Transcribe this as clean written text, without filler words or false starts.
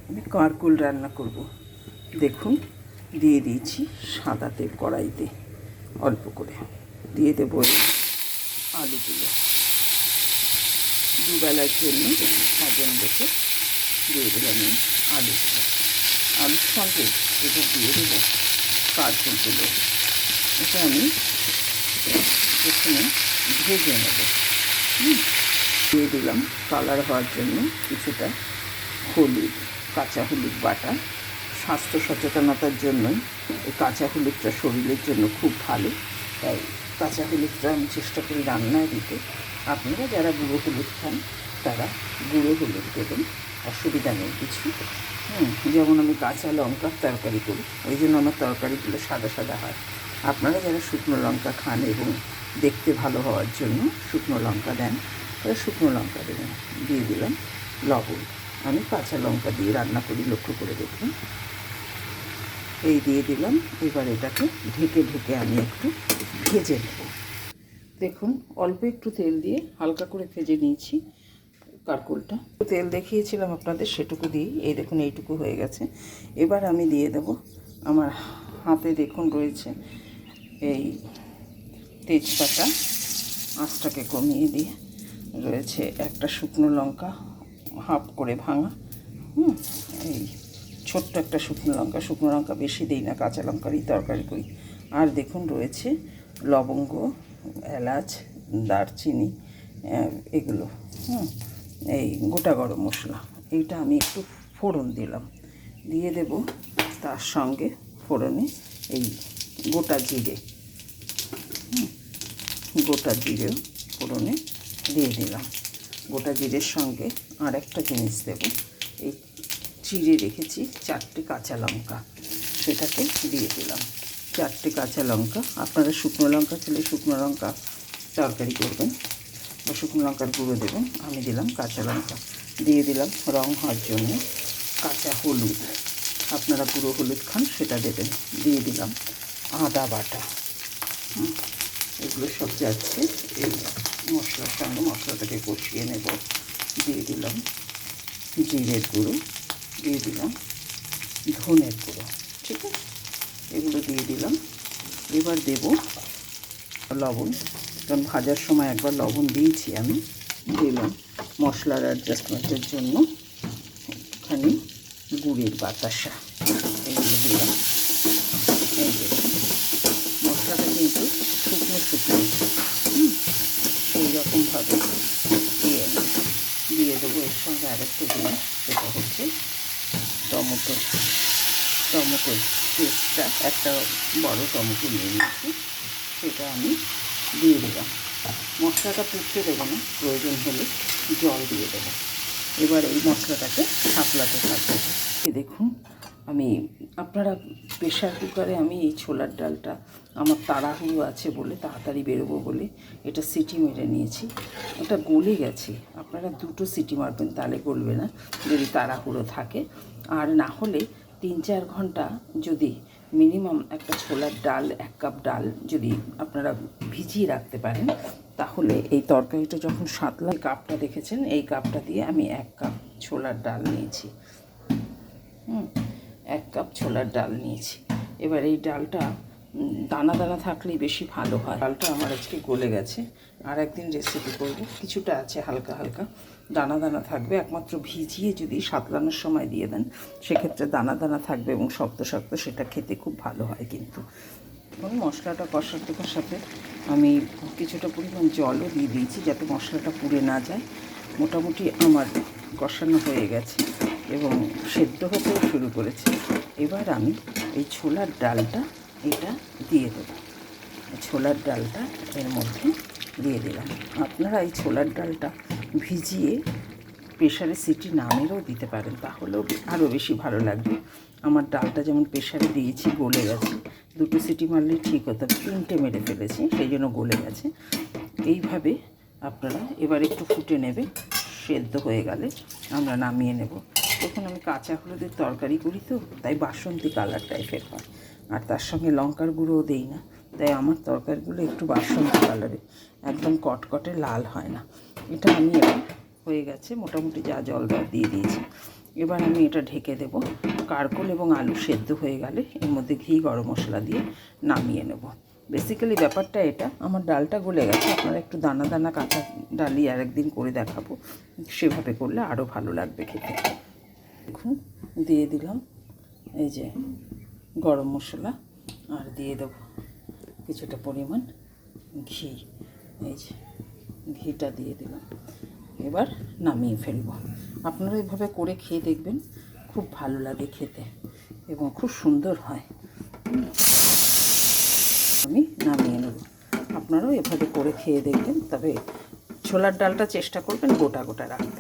আমি কারকুল রান্না করব। দেখুন দিয়ে দিয়েছি সাদা তেল কড়াইতে, অল্প করে দিয়ে দেবো এই আলুগুলো। দুবেলার জন্য সাজান দেখে দিয়ে দিলাম এই আলুগুলো। আলুর সঙ্গে এবার দিয়ে দেবো কারকুলগুলো। এটা আমি প্রথমে ভেজে নেব। দিয়ে দিলাম কালার হওয়ার জন্য কিছুটা হলুদ, কাঁচা হলুদ বাটা। স্বাস্থ্য সচেতনতার জন্যই এই কাঁচা হলুদটা শরীরের জন্য খুব ভালো, তাই কাঁচা হলুদটা আমি চেষ্টা করি রান্নায় দিতে। আপনারা যারা গুঁড়ো হলুদ খান তারা গুঁড়ো হলুদ দেবেন, অসুবিধা নেই কিছু। যেমন আমি কাঁচা লঙ্কার তরকারি করি, ওই জন্য আমার তরকারিগুলো সাদা সাদা হয়। আপনারা যারা শুকনো লঙ্কা খান এবং দেখতে ভালো হওয়ার জন্য শুকনো লঙ্কা দেন, তারা শুকনো লঙ্কা দেবেন। দিয়ে দিলাম লবণ। আমি কাঁচা লঙ্কা দিয়ে রান্না করি, লক্ষ্য করে দেখুন। এই দিয়ে দিলাম। এবার এটাকে ঢেকে ঢেকে আমি একটু ভেজে নেব। দেখুন অল্প একটু তেল দিয়ে হালকা করে ভেজে নিয়েছি কারকুলটা। তেল দেখিয়েছিলাম আপনাদের, সেটুকু দিয়েই এই দেখুন এইটুকু হয়ে গেছে। এবার আমি দিয়ে দেব, আমার হাতে দেখুন রয়েছে এই তেজপাতা, আঁচটাকে কমিয়ে দিয়ে রয়েছে একটা শুকনো লঙ্কা হাফ করে ভাঙা। এই ছোট্ট একটা শুকনো লঙ্কা বেশি দিই না, কাঁচা লঙ্কারই তরকারি করি। আর দেখুন রয়েছে লবঙ্গ, এলাচ, দারচিনি, এগুলো এই গোটা গরম মশলা। এইটা আমি একটু ফোড়ন দিলাম। দিয়ে দেব তার সঙ্গে ফোড়নে এই গোটা জিরে, গোটা জিরেও ফোড়নে দিয়ে দিলাম। গোটা জিরের সঙ্গে আর একটা জিনিস দেব, এই চিড়ে রেখেছি 4টে কাঁচা লঙ্কা, সেটাকে দিয়ে দিলাম। 4টে কাঁচা লঙ্কা, আপনারা শুকনো লঙ্কা ছেলে শুকনো লঙ্কা তরকারি করবেন বা শুকনো লঙ্কার গুঁড়ো দেবেন। আমি দিলাম কাঁচা লঙ্কা। দিয়ে দিলাম রং হওয়ার জন্য কাঁচা হলুদ, আপনারা গুঁড়ো হলুদ খান সেটা দেবেন। দিয়ে দিলাম আদা বাটা। এগুলো সব যাচ্ছে এই মশলার সঙ্গে, মশলাটাকে কষিয়ে নেব। দিয়ে দিলাম জিরের গুঁড়ো, দিয়ে দিলাম ধনের গুঁড়ো, ঠিক আছে, এগুলো দিয়ে দিলাম। এবার দেব লবণ, কারণ ভাজার সময় একবার লবণ দিয়েছি আমি। দিলাম মশলার অ্যাডজাস্টমেন্টের জন্য একটুখানি গুড়ের বাতাসা, এগুলো দিলাম। এই দেখুন মশলাটা কিন্তু শুকনো শুকনো সেই রকমভাবে দিয়ে দেবো। এর সঙ্গে আরেকটা জিনিস, সেটা হচ্ছে টমেটোর পেস্টটা, একটা বড় টমেটো নিয়ে নিয়েছি, সেটা আমি দিয়ে দিলাম। মশলাটা পুড়তে দেবো না, প্রয়োজন হলে জল দিয়ে দেবো। এবার এই মশলাটাকে সাপলাতে থাকবে। দেখুন আমি, আপনারা প্রেশার কুকারে আমি এই ছোলার ডালটা, আমার তাড়াহুড়ো আছে বলে, তাড়াতাড়ি বেরোবো বলে এটা সিটি মেরে নিয়েছি। এটা গলে গেছে, আপনারা 2টো সিটি মারবেন, তাহলে গলবে না যদি তাড়াহুড়ো থাকে। আর না হলে 3-4 ঘন্টা যদি মিনিমাম একটা ছোলার ডাল, 1 কাপ ডাল যদি আপনারা ভিজিয়ে রাখতে পারেন, তাহলে এই তরকারিটা যখন সাতলা, কাপটা দেখেছেন এই কাপটা দিয়ে আমি 1 কাপ ছোলার ডাল নিয়েছি। 1 কাপ ছোলার ডাল নিয়েছি। এবার এই ডালটা দানা দানা থাকলেই বেশি ভালো হয়। ডালটা আমার আজকে গলে গেছে, আর একদিন রেসিপি করব। কিছুটা আছে হালকা হালকা দানা দানা থাকবে, একমাত্র ভিজিয়ে যদি সাতলানোর সময় দিয়ে দেন সেক্ষেত্রে দানা দানা থাকবে এবং শক্ত শক্ত, সেটা খেতে খুব ভালো হয়। কিন্তু এখন মশলাটা কষাতে কষাতে আমি কিছুটা পরিমাণ জলও দিয়ে দিয়েছি যাতে মশলাটা পুড়ে না যায়। মোটামুটি আমার কষানো হয়ে গেছে এবং সেদ্ধ হতেও শুরু করেছে। এবার আমি এই ছোলার ডালটা এটা দিয়ে দেবো। ছোলার ডালটা এর মধ্যে দিয়ে দিলাম। আপনারা এই ছোলার ডালটা ভিজিয়ে প্রেশারে সিটি না মেরেও দিতে পারেন, তাহলেও আরও বেশি ভালো লাগবে। আমার ডালটা যেমন প্রেশারে দিয়েছি গলে গেছে, 2টো সিটি মারলেই ঠিক হতো, 3টে মেরে ফেলেছি সেই জন্য গলে গেছে। এইভাবে আপনারা এবার একটু ফুটে নেবে, সেদ্ধ হয়ে গেলে আমরা নামিয়ে নেব। তখন আমি কাঁচা হলুদের তরকারি করি তো, তাই বাসন্তী কালার টাইপের হয়, আর তার সঙ্গে লঙ্কার গুঁড়োও দেই না, তাই আমার তরকারিগুলো একটু বাসন্তী কালারে, একদম কটকটে লাল হয় না। এটা আমি এবার হয়ে গেছে, মোটামুটি যা জল দিয়ে দিয়েছি। এবার আমি এটা ঢেকে দেব। কারকোল এবং আলু সেদ্ধ হয়ে গেলে এর মধ্যে ঘি গরম মশলা দিয়ে নামিয়ে নেব। বেসিক্যালি ব্যাপারটা এটা, আমার ডালটা গলে গেছে, আপনারা একটু দানা দানা কাঁচা ডালই আর একদিন করে দেখাবো, সেভাবে করলে আরও ভালো লাগবে খেতে। দেখুন দিয়ে দিলাম এই যে গরম মশলা, আর দিয়ে দেব কিছুটা পরিমাণ ঘি, এই যে ঘিটা দিয়ে দিলাম। এবার নামিয়ে ফেলবো। আপনারা এভাবে করে খেয়ে দেখবেন, খুব ভালো লাগে খেতে এবং খুব সুন্দর হয়। আমি নামিয়ে নেব, আপনারাও এভাবে করে খেয়ে দেখবেন। তবে ছোলার ডালটা চেষ্টা করবেন গোটা গোটা রাখতে।